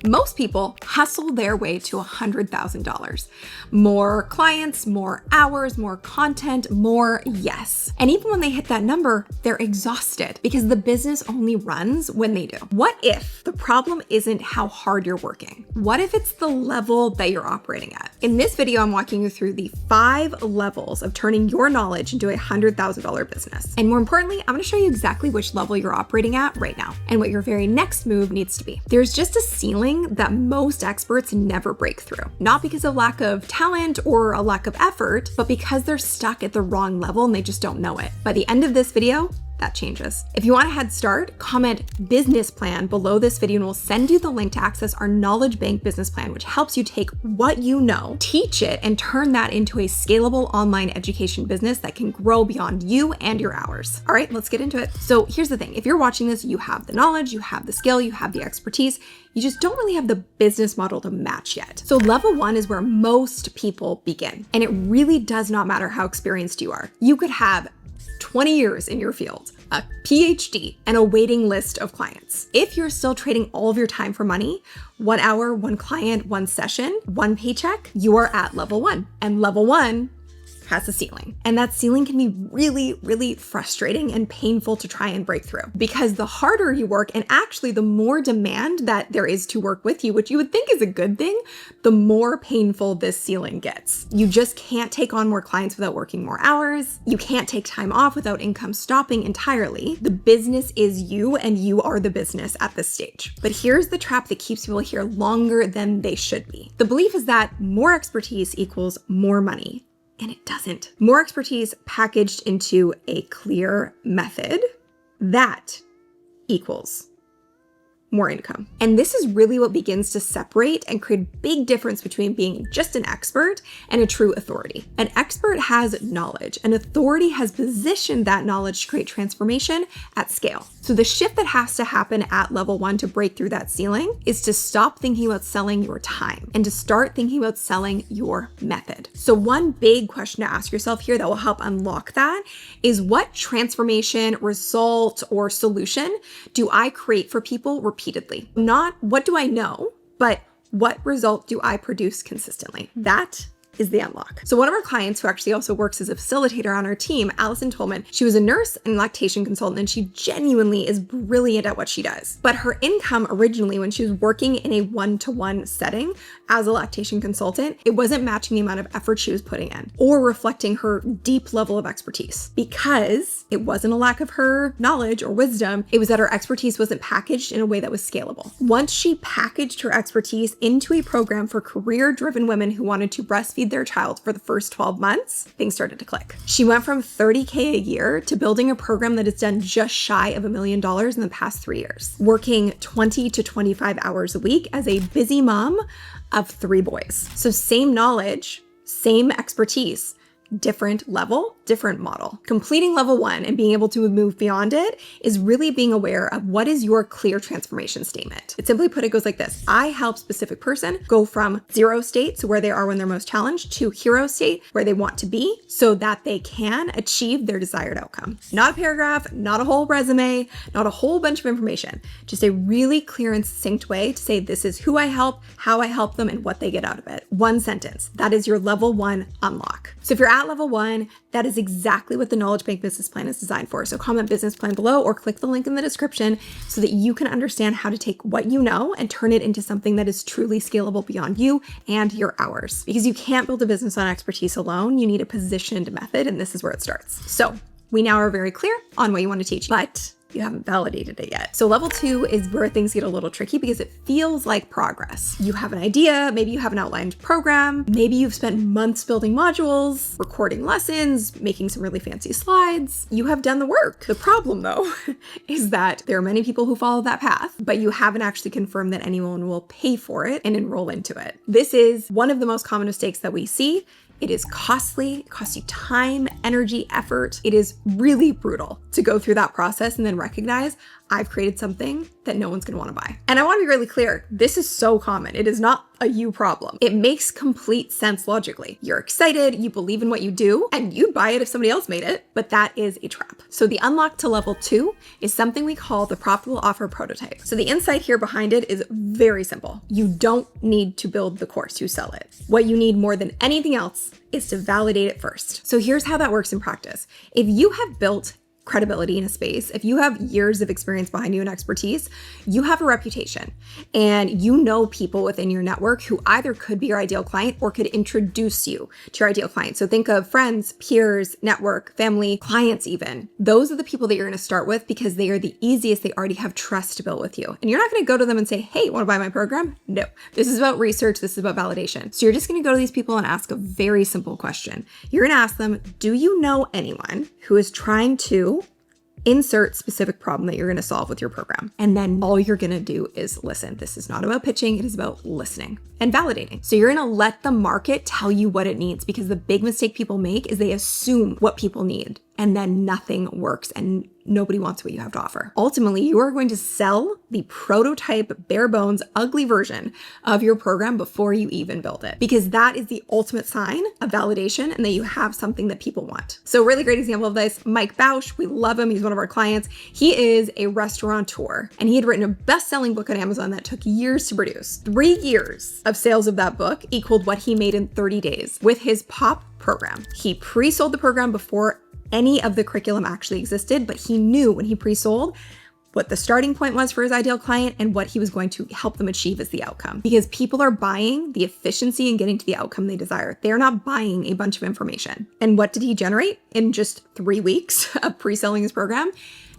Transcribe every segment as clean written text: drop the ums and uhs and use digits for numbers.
Most people hustle their way to $100,000. More clients, more hours, more content, more yes. And even when they hit that number, they're exhausted because the business only runs when they do. What if the problem isn't how hard you're working? What if it's the level that you're operating at? In this video, I'm walking you through the 5 levels of turning your knowledge into a $100,000 business. And more importantly, I'm gonna show you exactly which level you're operating at right now and what your very next move needs to be. There's just a ceiling that most experts never break through, not because of lack of talent or a lack of effort, but because they're stuck at the wrong level and they just don't know it. By the end of this video, that changes. If you want a head start, comment business plan below this video and we'll send you the link to access our knowledge bank business plan, which helps you take what you know, teach it, and turn that into a scalable online education business that can grow beyond you and your hours. All right, let's get into it. So here's the thing. If you're watching this, you have the knowledge, you have the skill, you have the expertise, you just don't really have the business model to match yet. So level 1 is where most people begin. And it really does not matter how experienced you are. You could have 20 years in your field, a PhD, and a waiting list of clients. If you're still trading all of your time for money, 1 hour, 1 client, 1 session, 1 paycheck, you are at level 1. And level 1 has a ceiling. And that ceiling can be really, really frustrating and painful to try and break through because the harder you work and actually the more demand that there is to work with you, which you would think is a good thing, the more painful this ceiling gets. You just can't take on more clients without working more hours. You can't take time off without income stopping entirely. The business is you and you are the business at this stage. But here's the trap that keeps people here longer than they should be. The belief is that more expertise equals more money. And it doesn't. More expertise packaged into a clear method, that equals more income. And this is really what begins to separate and create a big difference between being just an expert and a true authority. An expert has knowledge. An authority has positioned that knowledge to create transformation at scale. So the shift that has to happen at level 1 to break through that ceiling is to stop thinking about selling your time and to start thinking about selling your method. So one big question to ask yourself here that will help unlock that is, what transformation, result, or solution do I create for people repeatedly? Not what do I know, but what result do I produce consistently? That is the unlock. So one of our clients who actually also works as a facilitator on our team, Allison Tolman, she was a nurse and lactation consultant, and she genuinely is brilliant at what she does. But her income originally, when she was working in a one-to-one setting as a lactation consultant, it wasn't matching the amount of effort she was putting in or reflecting her deep level of expertise, because it wasn't a lack of her knowledge or wisdom. It was that her expertise wasn't packaged in a way that was scalable. Once she packaged her expertise into a program for career-driven women who wanted to breastfeed their child for the first 12 months, things started to click. She went from $30K a year to building a program that has done just shy of $1 million in the past 3 years, working 20 to 25 hours a week as a busy mom of 3 boys. So same knowledge, same expertise, different level, different model. Completing level 1 and being able to move beyond it is really being aware of what is your clear transformation statement. It simply put, it goes like this. I help specific person go from 0 state, so where they are when they're most challenged, to hero state, where they want to be, so that they can achieve their desired outcome. Not a paragraph, not a whole resume, not a whole bunch of information, just a really clear and succinct way to say, this is who I help, how I help them, and what they get out of it. 1 sentence. That is your level 1 unlock. So if you're at level 1, that is exactly what the Knowledge Bank business plan is designed for. So comment business plan below or click the link in the description so that you can understand how to take what you know and turn it into something that is truly scalable beyond you and your hours. Because you can't build a business on expertise alone. You need a positioned method, and this is where it starts. So we now are very clear on what you want to teach, but you haven't validated it yet. So level 2 is where things get a little tricky because it feels like progress. You have an idea, maybe you have an outlined program, maybe you've spent months building modules, recording lessons, making some really fancy slides. You have done the work. The problem though is that there are many people who follow that path, but you haven't actually confirmed that anyone will pay for it and enroll into it. This is one of the most common mistakes that we see. It is costly, it costs you time, energy, effort. It is really brutal to go through that process and then recognize I've created something that no one's going to want to buy. And I want to be really clear. This is so common. It is not a you problem. It makes complete sense logically. You're excited, you believe in what you do, and you'd buy it if somebody else made it, but that is a trap. So the unlock to level 2 is something we call the profitable offer prototype. So the insight here behind it is very simple. You don't need to build the course, you sell it. What you need more than anything else is to validate it first. So here's how that works in practice. If you have built credibility in a space, if you have years of experience behind you and expertise, you have a reputation and you know people within your network who either could be your ideal client or could introduce you to your ideal client. So think of friends, peers, network, family, clients even. Those are the people that you're going to start with because they are the easiest. They already have trust built with you. And you're not going to go to them and say, hey, want to buy my program? No. This is about research. This is about validation. So you're just going to go to these people and ask a very simple question. You're going to ask them, do you know anyone who is trying to insert specific problem that you're going to solve with your program? And then all you're going to do is listen. This is not about pitching. It is about listening and validating. So you're going to let the market tell you what it needs, because the big mistake people make is they assume what people need and then nothing works and nobody wants what you have to offer. Ultimately, you are going to sell the prototype, bare bones, ugly version of your program before you even build it, because that is the ultimate sign of validation and that you have something that people want. So a really great example of this, Mike Bausch, we love him. He's one of our clients. He is a restaurateur and he had written a best-selling book on Amazon that took years to produce. 3 years of sales of that book equaled what he made in 30 days with his POP program. He pre-sold the program before any of the curriculum actually existed, but he knew when he pre-sold what the starting point was for his ideal client and what he was going to help them achieve as the outcome. Because people are buying the efficiency and getting to the outcome they desire. They're not buying a bunch of information. And what did he generate in just 3 weeks of pre-selling his program?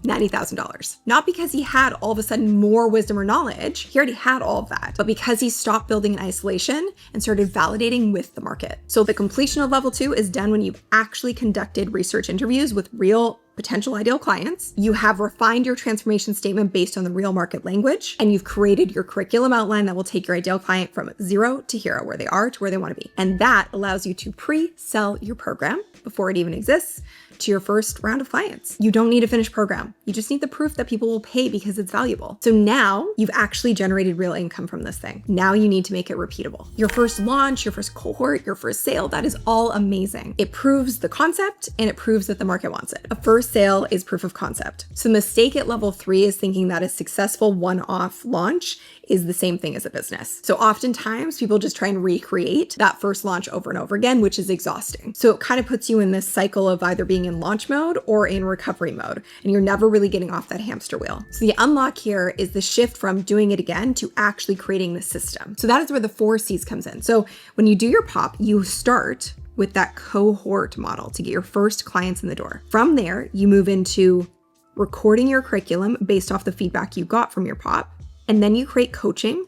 $90,000. Not because he had all of a sudden more wisdom or knowledge. He already had all of that, but because he stopped building in isolation and started validating with the market. So the completion of level 2 is done when you've actually conducted research interviews with real potential ideal clients. You have refined your transformation statement based on the real market language, and you've created your curriculum outline that will take your ideal client from 0 to hero, where they are to where they want to be. And that allows you to pre-sell your program before it even exists to your first round of clients. You don't need a finished program. You just need the proof that people will pay because it's valuable. So now you've actually generated real income from this thing. Now you need to make it repeatable. Your first launch, your first cohort, your first sale, that is all amazing. It proves the concept and it proves that the market wants it. A first sale is proof of concept. So the mistake at level 3 is thinking that a successful one-off launch is the same thing as a business. So oftentimes people just try and recreate that first launch over and over again, which is exhausting. So it kind of puts you in this cycle of either being in launch mode or in recovery mode, and you're never really getting off that hamster wheel. So the unlock here is the shift from doing it again to actually creating the system. So that is where the 4 C's comes in. So when you do your POP, you start with that cohort model to get your first clients in the door. From there, you move into recording your curriculum based off the feedback you got from your POP. And then you create coaching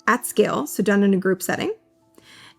at scale, so done in a group setting.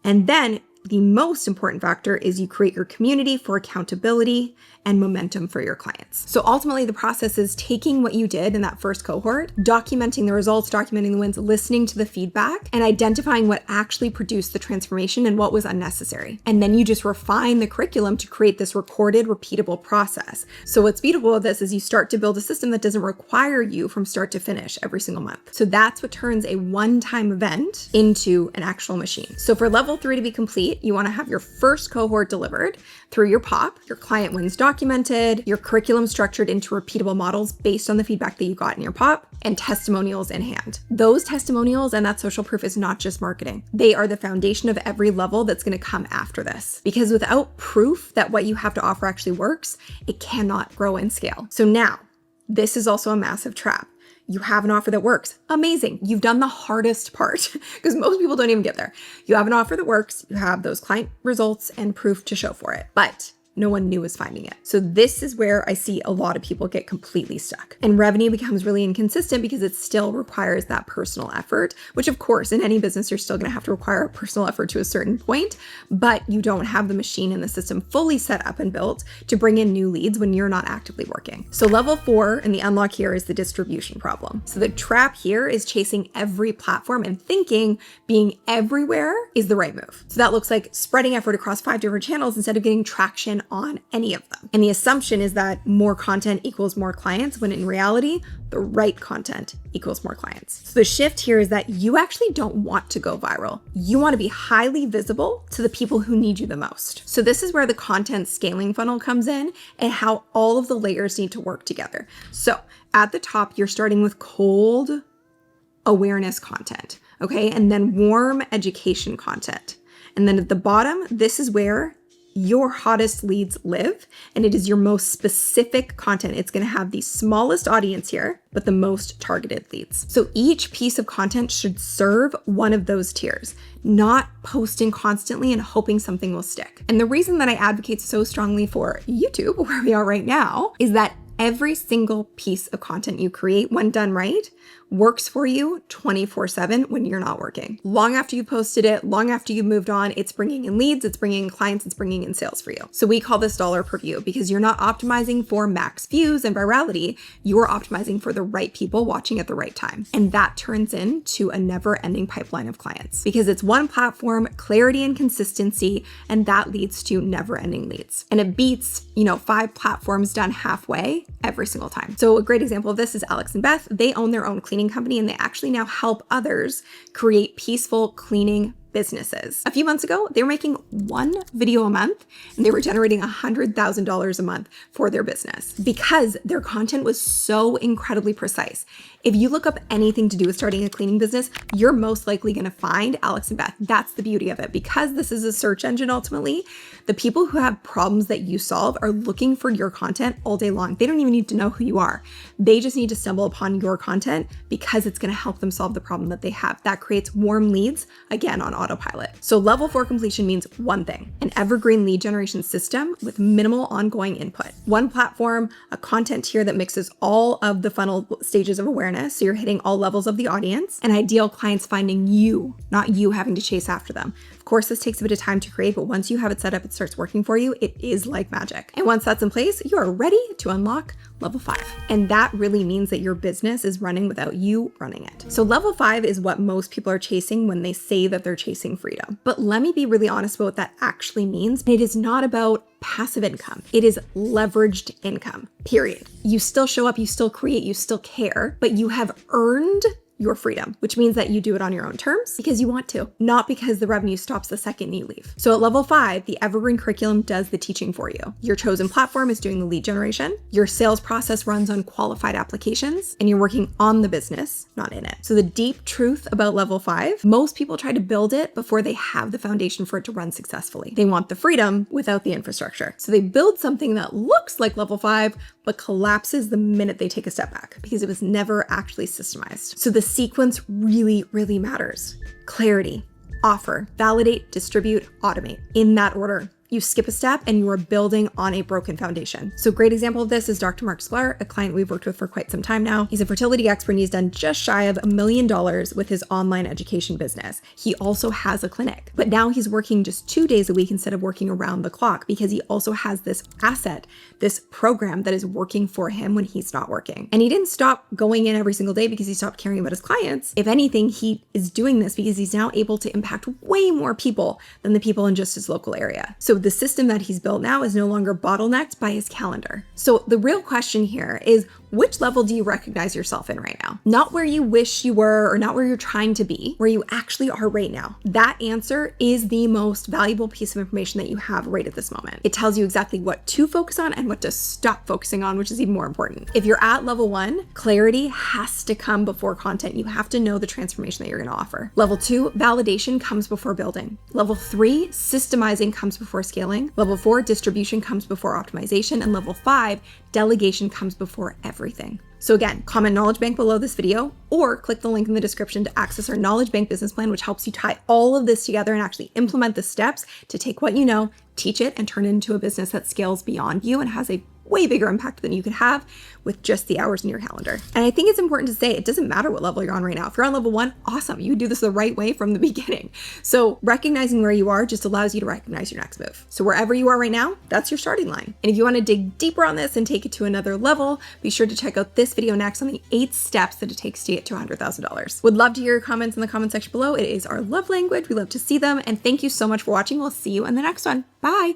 And then the most important factor is you create your community for accountability and momentum for your clients. So ultimately the process is taking what you did in that first cohort, documenting the results, documenting the wins, listening to the feedback, and identifying what actually produced the transformation and what was unnecessary. And then you just refine the curriculum to create this recorded, repeatable process. So what's beautiful of this is you start to build a system that doesn't require you from start to finish every single month. So that's what turns a one-time event into an actual machine. So for level 3 to be complete, you want to have your first cohort delivered through your POP, your client wins documented, your curriculum structured into repeatable models based on the feedback that you got in your POP, and testimonials in hand. Those testimonials and that social proof is not just marketing. They are the foundation of every level that's going to come after this. Because without proof that what you have to offer actually works, it cannot grow and scale. So now, this is also a massive trap. You have an offer that works. Amazing. You've done the hardest part because most people don't even get there. You have an offer that works. You have those client results and proof to show for it, but no one new is finding it. So this is where I see a lot of people get completely stuck. And revenue becomes really inconsistent because it still requires that personal effort, which of course in any business, you're still going to have to require a personal effort to a certain point, but you don't have the machine and the system fully set up and built to bring in new leads when you're not actively working. So level 4 and the unlock here is the distribution problem. So the trap here is chasing every platform and thinking being everywhere is the right move. So that looks like spreading effort across 5 different channels instead of getting traction on any of them. And the assumption is that more content equals more clients, when in reality, the right content equals more clients. So the shift here is that you actually don't want to go viral. You want to be highly visible to the people who need you the most. So this is where the content scaling funnel comes in and how all of the layers need to work together. So at the top, you're starting with cold awareness content, okay? And then warm education content. And then at the bottom, this is where your hottest leads live, and it is your most specific content. It's going to have the smallest audience here, but the most targeted leads. So each piece of content should serve one of those tiers, not posting constantly and hoping something will stick. And the reason that I advocate so strongly for YouTube, where we are right now, is that every single piece of content you create, when done right, works for you 24/7 when you're not working. Long after you posted it, long after you moved on, it's bringing in leads, it's bringing in clients, it's bringing in sales for you. So we call this dollar per view because you're not optimizing for max views and virality, you're optimizing for the right people watching at the right time. And that turns into a never-ending pipeline of clients because it's one platform, clarity and consistency, and that leads to never-ending leads. And it beats, 5 platforms done halfway every single time. So a great example of this is Alex and Beth. They own their own cleaning company and they actually now help others create peaceful cleaning businesses. A few months ago, they were making 1 video a month and they were generating $100,000 a month for their business because their content was so incredibly precise. If you look up anything to do with starting a cleaning business, you're most likely going to find Alex and Beth. That's the beauty of it. Because this is a search engine ultimately, the people who have problems that you solve are looking for your content all day long. They don't even need to know who you are. They just need to stumble upon your content because it's going to help them solve the problem that they have. That creates warm leads, again, on autopilot. So level 4 completion means one thing: an evergreen lead generation system with minimal ongoing input. One platform, a content tier that mixes all of the funnel stages of awareness. So you're hitting all levels of the audience, and ideal clients finding you, not you having to chase after them. Of course, this takes a bit of time to create, but once you have it set up, it starts working for you. It is like magic. And once that's in place, you are ready to unlock level 5. And that really means that your business is running without you running it. So level 5 is what most people are chasing when they say that they're chasing freedom. But let me be really honest about what that actually means. It is not about passive income. It is leveraged income, period. You still show up, you still create, you still care, but you have earned your freedom, which means that you do it on your own terms because you want to, not because the revenue stops the second you leave. So at level 5, the Evergreen curriculum does the teaching for you. Your chosen platform is doing the lead generation. Your sales process runs on qualified applications and you're working on the business, not in it. So the deep truth about level 5, most people try to build it before they have the foundation for it to run successfully. They want the freedom without the infrastructure. So they build something that looks like level 5, but collapses the minute they take a step back because it was never actually systemized. So the sequence really, really matters. Clarity, offer, validate, distribute, automate. In that order. You skip a step and you are building on a broken foundation. So a great example of this is Dr. Mark Sklar, a client we've worked with for quite some time now. He's a fertility expert and he's done just shy of $1 million with his online education business. He also has a clinic, but now he's working just 2 days a week instead of working around the clock because he also has this asset, this program that is working for him when he's not working. And he didn't stop going in every single day because he stopped caring about his clients. If anything, he is doing this because he's now able to impact way more people than the people in just his local area. So the system that he's built now is no longer bottlenecked by his calendar. So the real question here is, which level do you recognize yourself in right now? Not where you wish you were or not where you're trying to be, where you actually are right now. That answer is the most valuable piece of information that you have right at this moment. It tells you exactly what to focus on and what to stop focusing on, which is even more important. If you're at level 1, clarity has to come before content. You have to know the transformation that you're going to offer. Level 2, validation comes before building. Level 3, systemizing comes before scaling. Level 4, distribution comes before optimization. And level 5, delegation comes before everything. So again, comment Knowledge Bank below this video or click the link in the description to access our Knowledge Bank business plan, which helps you tie all of this together and actually implement the steps to take what you know, teach it, and turn it into a business that scales beyond you and has a way bigger impact than you could have with just the hours in your calendar. And I think it's important to say it doesn't matter what level you're on right now. If you're on level 1, awesome. You do this the right way from the beginning. So recognizing where you are just allows you to recognize your next move. So wherever you are right now, that's your starting line. And if you want to dig deeper on this and take it to another level, be sure to check out this video next on the 8 steps that it takes to get to $100,000. Would love to hear your comments in the comment section below. It is our love language. We love to see them. And thank you so much for watching. We'll see you in the next one. Bye.